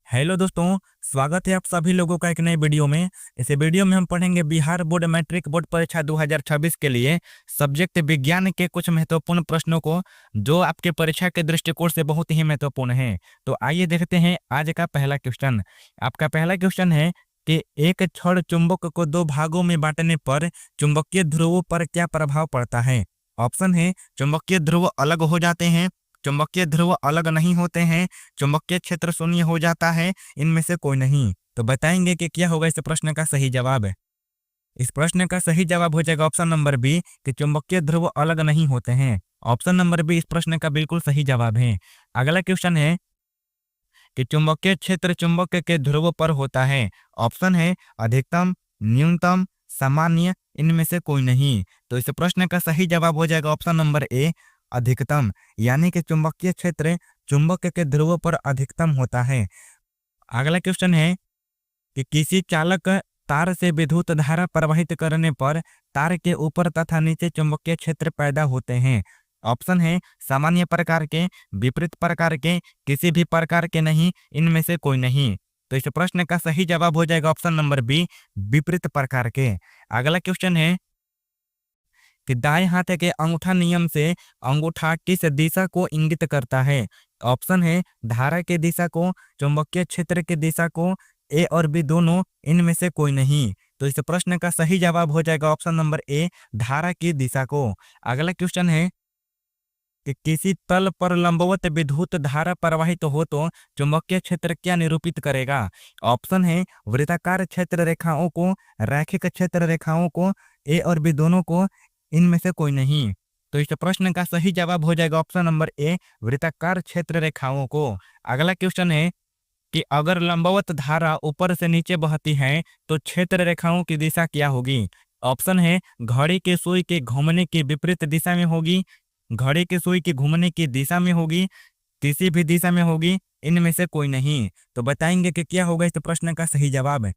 Hello दोस्तों, स्वागत है आप सभी लोगों का एक नए वीडियो में। इस वीडियो में हम पढ़ेंगे बिहार बोर्ड मैट्रिक बोर्ड परीक्षा 2026 के लिए सब्जेक्ट विज्ञान के कुछ महत्वपूर्ण प्रश्नों को, जो आपके परीक्षा के दृष्टिकोण से बहुत ही महत्वपूर्ण हैं। तो आइए देखते हैं आज का पहला क्वेश्चन। आपका पहला क्वेश्चन है कि एक छड़ चुंबक को दो भागों में बांटने पर चुंबकीय ध्रुवों पर क्या प्रभाव पड़ता है। ऑप्शन है चुंबकीय ध्रुव अलग हो जाते हैं, चुंबकीय ध्रुव अलग नहीं होते हैं, चुंबकीय क्षेत्र शून्य हो जाता है, इनमें से कोई नहीं। तो बताएंगे कि क्या होगा इस प्रश्न का सही जवाब। इस प्रश्न का सही जवाब हो जाएगा ऑप्शन नंबर बी कि चुंबकीय ध्रुव अलग नहीं होते हैं। ऑप्शन नंबर बी इस प्रश्न का बिल्कुल सही जवाब है। अगला क्वेश्चन है कि चुंबकीय क्षेत्र चुंबक के ध्रुव पर होता है। ऑप्शन है अधिकतम, न्यूनतम, सामान्य, इनमें से कोई नहीं। तो इस प्रश्न का सही जवाब हो जाएगा ऑप्शन नंबर ए अधिकतम, यानी कि चुंबकीय क्षेत्र चुंबक के ध्रुव पर अधिकतम होता है। अगला क्वेश्चन है कि किसी चालक तार से विद्युत धारा प्रवाहित करने पर तार के ऊपर तथा नीचे चुंबकीय क्षेत्र पैदा होते हैं। ऑप्शन है सामान्य प्रकार के, विपरीत प्रकार के, किसी भी प्रकार के नहीं, इनमें से कोई नहीं। तो इस प्रश्न का सही जवाब हो जाएगा ऑप्शन नंबर बी विपरीत प्रकार के। अगला क्वेश्चन है कि दाएं हाथ के अंगूठा नियम से अंगूठा किस दिशा को इंगित करता है। ऑप्शन है धारा की दिशा को, चुंबकीय क्षेत्र की दिशा को, ए और बी दोनों, इनमें से कोई नहीं। तो इस प्रश्न का सही जवाब हो जाएगा ऑप्शन नंबर ए धारा की दिशा को। अगला क्वेश्चन है कि किसी तल पर लंबवत विद्युत धारा प्रवाहित हो तो चुंबकीय क्षेत्र क्या निरूपित करेगा। ऑप्शन है वृत्ताकार क्षेत्र रेखाओं को, रैखिक क्षेत्र रेखाओं को, ए और बी दोनों को, इनमें से कोई नहीं। तो इस प्रश्न का सही जवाब हो जाएगा ऑप्शन नंबर ए वृत्ताकार क्षेत्र रेखाओं को। अगला क्वेश्चन है कि अगर लंबवत धारा ऊपर से नीचे बहती है तो क्षेत्र रेखाओं की दिशा क्या होगी। ऑप्शन है घड़ी के सुई के घूमने की विपरीत दिशा में होगी, घड़ी के सुई के घूमने की दिशा में होगी, किसी भी दिशा में होगी, इनमें से कोई नहीं। तो बताएंगे कि क्या होगा इस प्रश्न का सही जवाब।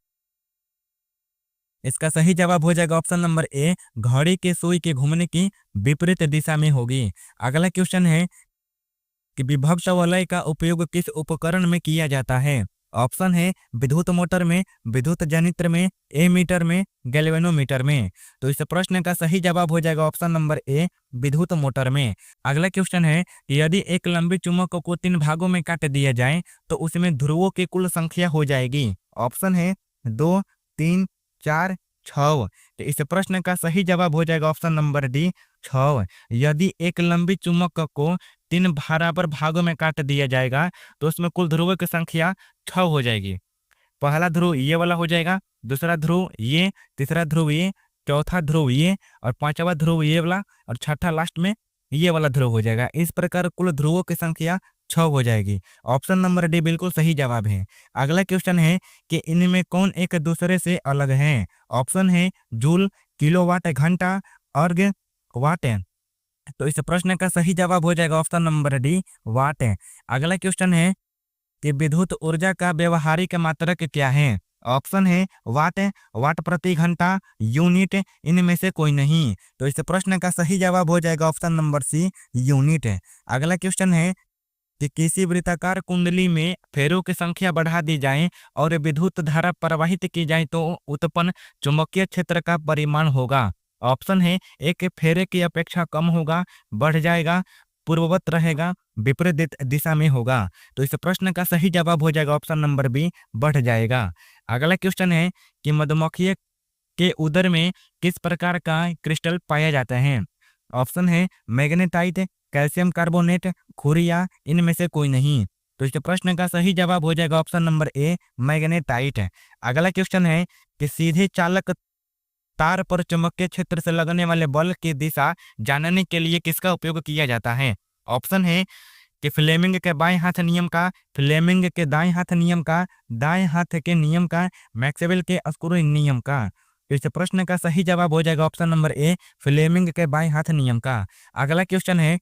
इसका सही जवाब हो जाएगा ऑप्शन नंबर ए घड़ी के सुई के घूमने की विपरीत दिशा में होगी। अगला क्वेश्चन है कि विभक्त वलय का उपयोग किस उपकरण में किया जाता है। ऑप्शन है विद्युत मोटर में, विद्युत जनित्र में, एमीटर में, गैल्वेनोमीटर में। तो इस प्रश्न का सही जवाब हो जाएगा ऑप्शन नंबर ए विद्युत मोटर में। अगला क्वेश्चन है कि यदि एक लंबी चुंबक को 3 भागों में काट दिया जाए तो उसमें ध्रुवों की कुल संख्या हो जाएगी। ऑप्शन है 2, 3, 4, 6। तो इस प्रश्न का सही जवाब हो जाएगा ऑप्शन नंबर डी 6। यदि एक लंबी चुंबक को 3 बराबर भागों में काट दिया जाएगा तो उसमें कुल ध्रुवों की संख्या 6 हो जाएगी। पहला ध्रुव ये वाला हो जाएगा, दूसरा ध्रुव ये, तीसरा ध्रुव ये, चौथा ध्रुव ये, और पांचवा ध्रुव ये वाला, और छठा लास्ट में ये वाला ध्रुव हो जाएगा। इस प्रकार कुल ध्रुवों की संख्या 6 हो जाएगी। ऑप्शन नंबर डी बिल्कुल सही जवाब है। अगला क्वेश्चन है कि इनमें कौन एक दूसरे से अलग है। ऑप्शन है जूल, किलोवाट, घंटा, अर्ग, वाट। तो इस प्रश्न का सही जवाब हो जाएगा ऑप्शन नंबर डी वाट। अगला क्वेश्चन है कि विद्युत ऊर्जा का व्यवहारिक मात्रक क्या है। ऑप्शन है वाट, वाट प्रति घंटा, यूनिट, इनमें से कोई नहीं। तो इस प्रश्न का सही जवाब हो जाएगा ऑप्शन नंबर सी यूनिट। अगला क्वेश्चन है कि किसी वृत्ताकार कुंडली में फेरों की संख्या बढ़ा दी जाए और विद्युत धारा प्रवाहित की जाए तो उत्पन्न चुंबकीय क्षेत्र का परिमाण होगा। ऑप्शन है एक फेरे की अपेक्षा कम होगा, बढ़ जाएगा, पूर्ववत रहेगा, विपरीत दिशा में होगा। तो इस प्रश्न का सही जवाब हो जाएगा ऑप्शन नंबर बी बढ़ जाएगा। अगला क्वेश्चन है कि मधुमक्खी के उदर में किस प्रकार का क्रिस्टल पाया जाता है। ऑप्शन है मैग्नेटाइट, कैल्शियम कार्बोनेट, खुरिया, इनमें से कोई नहीं। तो इस प्रश्न का सही जवाब हो जाएगा ऑप्शन नंबर ए मैग्नेटाइट। अगला क्वेश्चन है कि सीधे चालक तार पर चुंबकीय क्षेत्र से लगने वाले बल की दिशा जानने के लिए किसका उपयोग किया जाता है। ऑप्शन है कि फ्लेमिंग के बाएं हाथ नियम का, फ्लेमिंग के दाएं हाथ नियम का, दाएं हाथ के नियम का, मैक्सवेल के स्क्रू नियम का। तो इस प्रश्न का सही जवाब हो जाएगा ऑप्शन नंबर ए फ्लेमिंग के बाएं हाथ नियम का। अगला क्वेश्चन है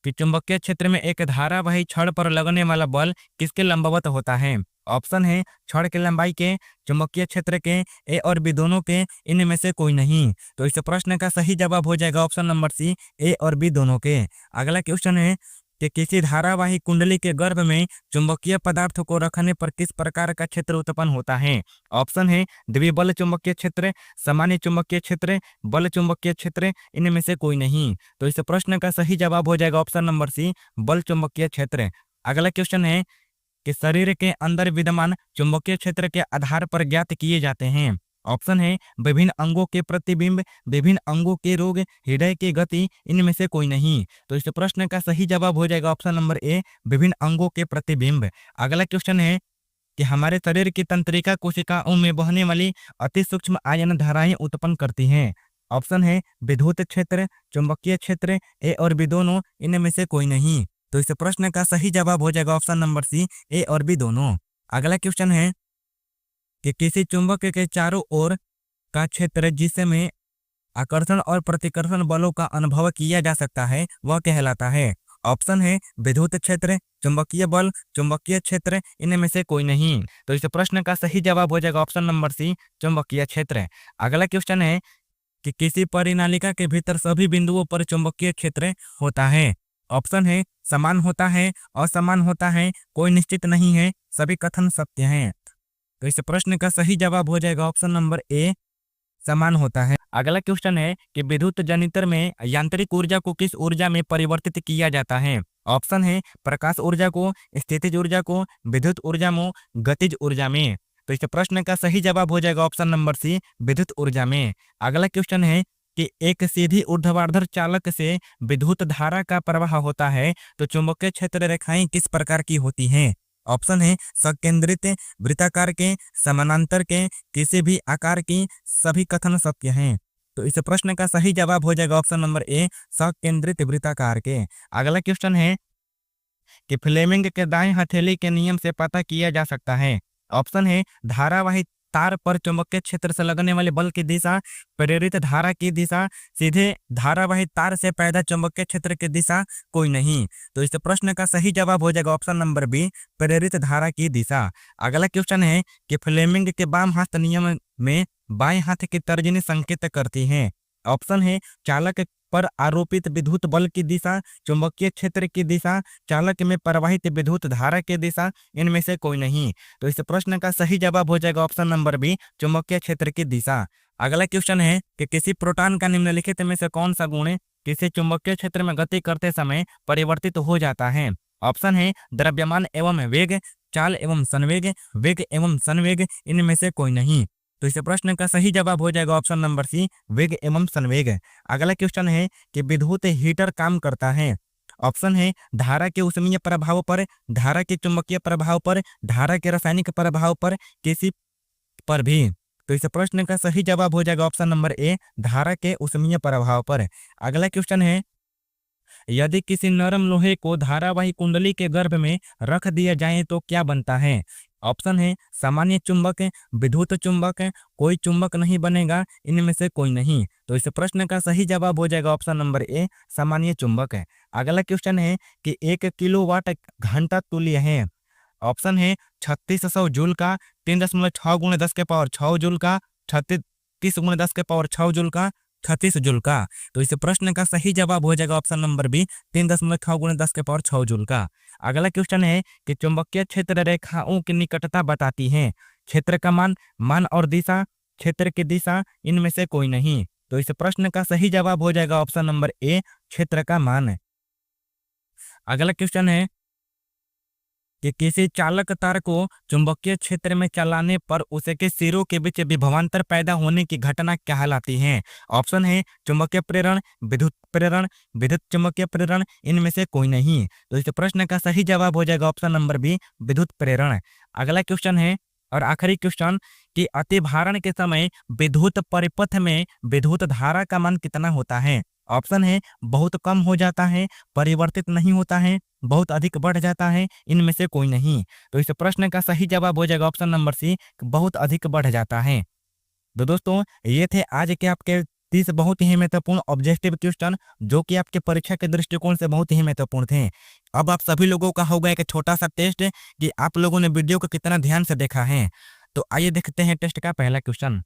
कि चुंबकीय क्षेत्र में एक धारावाही छड़ पर लगने वाला बल किसके लंबवत होता है। ऑप्शन है छड़ की लंबाई के, चुंबकीय क्षेत्र के, ए और बी दोनों के, इनमें से कोई नहीं। तो इस प्रश्न का सही जवाब हो जाएगा ऑप्शन नंबर सी ए और बी दोनों के। अगला क्वेश्चन है कि किसी धारावाही कुंडली के गर्भ में चुंबकीय पदार्थ को रखने पर किस प्रकार का क्षेत्र उत्पन्न होता है। ऑप्शन है द्विबल चुंबकीय क्षेत्र, सामान्य चुंबकीय क्षेत्र, बल चुंबकीय क्षेत्र, इनमें से कोई नहीं। तो इस प्रश्न का सही जवाब हो जाएगा ऑप्शन नंबर सी, बल चुंबकीय क्षेत्र। अगला क्वेश्चन है कि शरीर के अंदर विद्यमान चुंबकीय क्षेत्र के आधार पर ज्ञात किए जाते हैं। ऑप्शन है विभिन्न अंगों के प्रतिबिंब, विभिन्न अंगों के रोग, हृदय की गति, इनमें से कोई नहीं। तो इस प्रश्न का सही जवाब हो जाएगा ऑप्शन नंबर ए, विभिन्न अंगों के प्रतिबिंब। अगला क्वेश्चन है कि हमारे शरीर की तंत्रिका कोशिकाओं में बहने वाली अति सूक्ष्म आयन धाराएं उत्पन्न करती हैं। ऑप्शन है विद्युत क्षेत्र, चुंबकीय क्षेत्र, ए और बी दोनों, इनमें से कोई नहीं। तो इस प्रश्न का सही जवाब हो जाएगा ऑप्शन नंबर सी, ए और बी दोनों। अगला क्वेश्चन है कि किसी चुंबक के चारों ओर का क्षेत्र जिसमें आकर्षण और प्रतिकर्षण बलों का अनुभव किया जा सकता है वह कहलाता है। ऑप्शन है विद्युत क्षेत्र, चुंबकीय बल, चुंबकीय क्षेत्र, इनमें से कोई नहीं। तो इस प्रश्न का सही जवाब हो जाएगा ऑप्शन नंबर सी, चुंबकीय क्षेत्र। अगला क्वेश्चन है कि किसी परिनालिका के भीतर सभी बिंदुओं पर चुंबकीय क्षेत्र होता है। ऑप्शन है समान होता है, असमान होता है, कोई निश्चित नहीं है, सभी कथन सत्य हैं। तो इस प्रश्न का सही जवाब हो जाएगा ऑप्शन नंबर ए, समान होता है। अगला क्वेश्चन है कि विद्युत जनित्र में यांत्रिक ऊर्जा को किस ऊर्जा में परिवर्तित किया जाता है। ऑप्शन है प्रकाश ऊर्जा को, स्थितिज ऊर्जा को, विद्युत ऊर्जा में, गतिज ऊर्जा में। तो इस प्रश्न का सही जवाब हो जाएगा ऑप्शन नंबर सी, विद्युत ऊर्जा में। अगला क्वेश्चन है कि एक सीधी ऊर्ध्वाधर चालक से विद्युत धारा का प्रवाह होता है तो चुंबकीय क्षेत्र रेखाएं किस प्रकार की होती हैं। ऑप्शन है सकेंद्रित, वृत्ताकार के, समानांतर के, किसी भी आकार की, सभी कथन सत्य हैं। तो इस प्रश्न का सही जवाब हो जाएगा ऑप्शन नंबर ए, सकेंद्रित वृत्ताकार के। अगला क्वेश्चन है कि फ्लेमिंग के दाएं हथेली के नियम से पता किया जा सकता है। ऑप्शन है धारावाही तार पर चुंबकीय क्षेत्र से लगने वाले बल की दिशा, प्रेरित धारा की दिशा, सीधे धारावाही तार से पैदा चुंबकीय क्षेत्र की दिशा, कोई नहीं। तो इस प्रश्न का सही जवाब हो जाएगा ऑप्शन नंबर बी, प्रेरित धारा की दिशा। अगला क्वेश्चन है कि फ्लेमिंग के वाम हस्त नियम में बाएं हाथ की तर्जनी संकेत करती है। ऑप्शन है चालक पर आरोपित विद्युत बल की दिशा, चुंबकीय क्षेत्र की दिशा, चालक में प्रवाहित विद्युत धारा की दिशा, इनमें से कोई नहीं। तो इस प्रश्न का सही जवाब हो जाएगा ऑप्शन नंबर बी, चुंबकीय क्षेत्र की दिशा। अगला क्वेश्चन है कि किसी प्रोटॉन का निम्नलिखित में से कौन सा गुण किसी चुंबकीय क्षेत्र में गति करते समय परिवर्तित हो जाता है। ऑप्शन है द्रव्यमान एवं वेग, चाल एवं संवेग, वेग एवं संवेग, इनमें से कोई नहीं। तो इस प्रश्न का सही जवाब हो जाएगा ऑप्शन नंबर सी, वेग एवं संवेग। अगला क्वेश्चन है कि विद्युत हीटर काम करता है। ऑप्शन है धारा के ऊष्मीय प्रभाव पर, धारा के चुंबकीय प्रभाव पर, धारा के रासायनिक प्रभाव पर, किसी पर भी। तो इस प्रश्न का सही जवाब हो जाएगा ऑप्शन नंबर ए, धारा के ऊष्मीय प्रभाव पर। अगला क्वेश्चन है यदि किसी नरम लोहे को धारावाही कुंडली के गर्भ में रख दिया जाए तो क्या बनता है। ऑप्शन है सामान्य चुंबक, विद्युत चुंबक, कोई चुंबक नहीं बनेगा, इनमें से कोई नहीं। तो इस प्रश्न का सही जवाब हो जाएगा ऑप्शन नंबर ए, सामान्य चुंबक। अगला क्वेश्चन है कि 1 किलोवाट घंटा तुल्य है। ऑप्शन है 3600 जूल का, 3.6 × 10⁻6 जूल का, 36 × 10⁻6 जूल का, 36 जूल का। तो इस प्रश्न का सही जवाब हो जाएगा ऑप्शन नंबर बी, 3.6 × 10⁻6 जूल का। अगला क्वेश्चन है कि चुंबकीय क्षेत्र रेखाओं की निकटता बताती है। क्षेत्र का मान, मान और दिशा, क्षेत्र की दिशा, इनमें से कोई नहीं। तो इस प्रश्न का सही जवाब हो जाएगा ऑप्शन नंबर ए, क्षेत्र का मान। अगला क्वेश्चन है कि किसी चालक तार को चुंबकीय क्षेत्र में चलाने पर उसके सिरों के बीच विभवांतर पैदा होने की घटना कहलाती है। ऑप्शन है चुंबकीय प्रेरण, विद्युत प्रेरण, विद्युत चुंबकीय प्रेरण, इनमें से कोई नहीं। तो इस प्रश्न का सही जवाब हो जाएगा ऑप्शन नंबर बी, विद्युत प्रेरण। अगला क्वेश्चन है और आखिरी क्वेश्चन कि अतिभारण के समय विद्युत परिपथ में विद्युत धारा का मान कितना होता है। ऑप्शन है बहुत कम हो जाता है, परिवर्तित नहीं होता है, बहुत अधिक बढ़ जाता है, इनमें से कोई नहीं। तो इस प्रश्न का सही जवाब हो जाएगा ऑप्शन नंबर सी, बहुत अधिक बढ़ जाता है। तो दोस्तों ये थे आज के आपके 30 बहुत ही महत्वपूर्ण ऑब्जेक्टिव क्वेश्चन जो कि आपके परीक्षा के दृष्टिकोण से बहुत ही महत्वपूर्ण थे। अब आप सभी लोगों का होगा एक छोटा सा टेस्ट कि आप लोगों ने वीडियो को कितना ध्यान से देखा है। तो आइए देखते हैं टेस्ट का पहला क्वेश्चन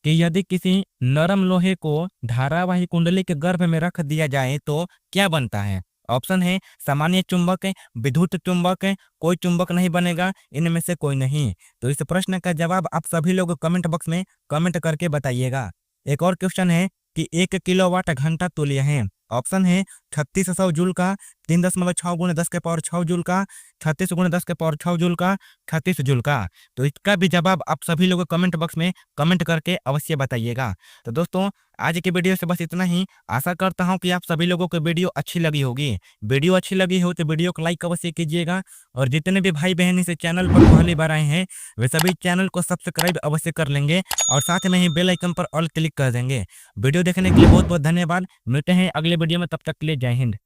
कि यदि किसी नरम लोहे को धारावाही कुंडली के गर्भ में रख दिया जाए तो क्या बनता है। ऑप्शन है सामान्य चुंबक, विद्युत चुंबक, कोई चुंबक नहीं बनेगा, इनमें से कोई नहीं। तो इस प्रश्न का जवाब आप सभी लोग कमेंट बॉक्स में कमेंट करके बताइएगा। एक और क्वेश्चन है कि 1 किलोवाट घंटा तुल्य है। ऑप्शन है 3600 जूल का, 3.6 गुणे 10 के पावर 6 जूल का, 36 गुणे 10 के पावर 6 जूल का, 36 जूल का। तो इसका भी जवाब आप सभी लोग कमेंट बॉक्स में कमेंट करके अवश्य बताइएगा। तो दोस्तों आज की वीडियो से बस इतना ही। आशा करता हूं कि आप सभी लोगों को वीडियो अच्छी लगी होगी। वीडियो अच्छी लगी हो तो वीडियो को लाइक अवश्य कीजिएगा, और जितने भी भाई बहन इस चैनल पर पहली बार आए हैं वे सभी चैनल को सब्सक्राइब अवश्य कर लेंगे, और साथ में ही बेल आइकन पर ऑल क्लिक कर देंगे। वीडियो देखने के लिए बहुत बहुत धन्यवाद। मिलते हैं अगले वीडियो में, तब तक के लिए जय हिंद।